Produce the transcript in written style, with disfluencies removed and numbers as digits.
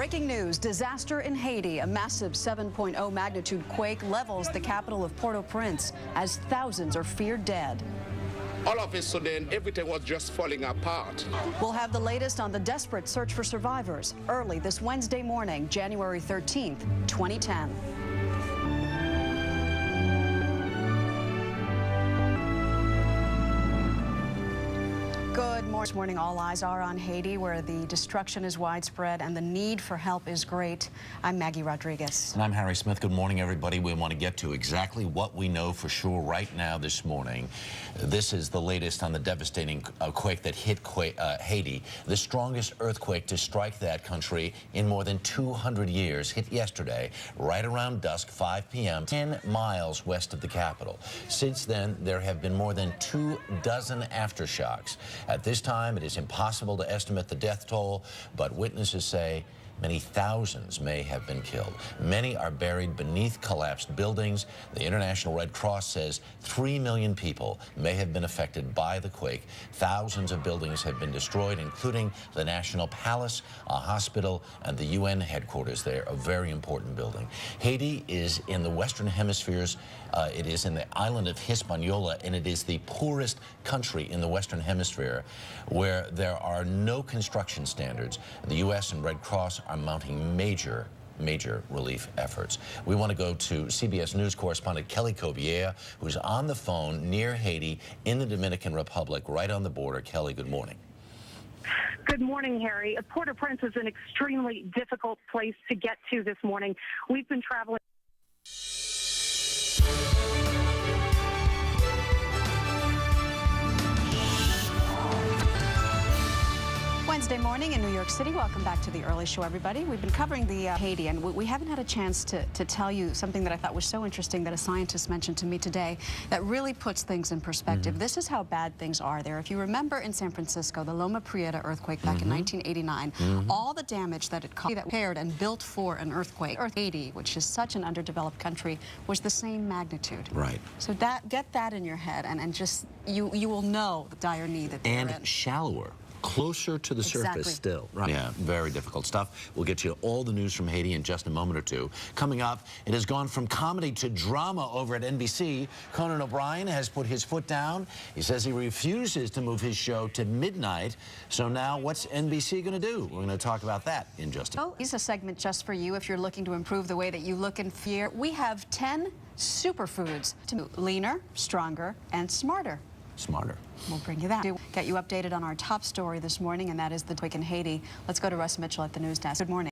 Breaking news, disaster in Haiti. A massive 7.0 magnitude quake levels the capital of Port-au-Prince as thousands are feared dead. All of a sudden, everything was just falling apart. We'll have the latest on the desperate search for survivors early this Wednesday morning, January 13th, 2010. Good morning. This morning, all eyes are on Haiti, where the destruction is widespread and the need for help is great. I'm Maggie Rodriguez. And I'm Harry Smith. Good morning, everybody. We want to get to exactly what we know for sure right now this morning. This is the latest on the devastating quake that hit Haiti. The strongest earthquake to strike that country in more than 200 years hit yesterday, right around dusk, 5 p.m., 10 miles west of the capital. Since then, there have been more than 24 aftershocks. At this time, it is impossible to estimate the death toll, but witnesses say many thousands may have been killed. Many are buried beneath collapsed buildings. The International Red Cross says 3 million people may have been affected by the quake. Thousands of buildings have been destroyed, including the National Palace, a hospital, and the UN headquarters there, a very important building. Haiti is in the Western Hemisphere's, it is in the island of Hispaniola, and it is the poorest country in the Western Hemisphere, where there are no construction standards. The U.S. and Red Cross are mounting major relief efforts. We want to go to CBS News correspondent Kelly Cobiella, who's on the phone near Haiti in the Dominican Republic, right on the border. Kelly, good morning. Good morning, Harry. Port-au-Prince is an extremely difficult place to get to this morning. We've been traveling. Wednesday morning in New York City. Welcome back to the early show, everybody. We've been covering the Haiti, and we haven't had a chance to tell you something that I thought was so interesting that a scientist mentioned to me today that really puts things in perspective. This is how bad things are there. If you remember in San Francisco, the Loma Prieta earthquake back in 1989, all the damage that it caused, that prepared and built for an earthquake. Haiti, which is such an underdeveloped country, was the same magnitude. Right. So get that in your head, and just you will know the dire need that they're in. And shallower. Closer to the surface still. Right. Yeah, very difficult stuff. We'll get you all the news from Haiti in just a moment or two. Coming up, it has gone from comedy to drama over at NBC. Conan O'Brien has put his foot down. He says he refuses to move his show to midnight. So now what's NBC going to do? We're going to talk about that in just a moment. Here's a segment just for you if you're looking to improve the way that you look and feel. We have 10 superfoods to be leaner, stronger, and smarter. Smarter. We'll bring you that. Get you updated on our top story this morning, and that is the quake in Haiti. Let's go to Russ Mitchell at the news desk. Good morning.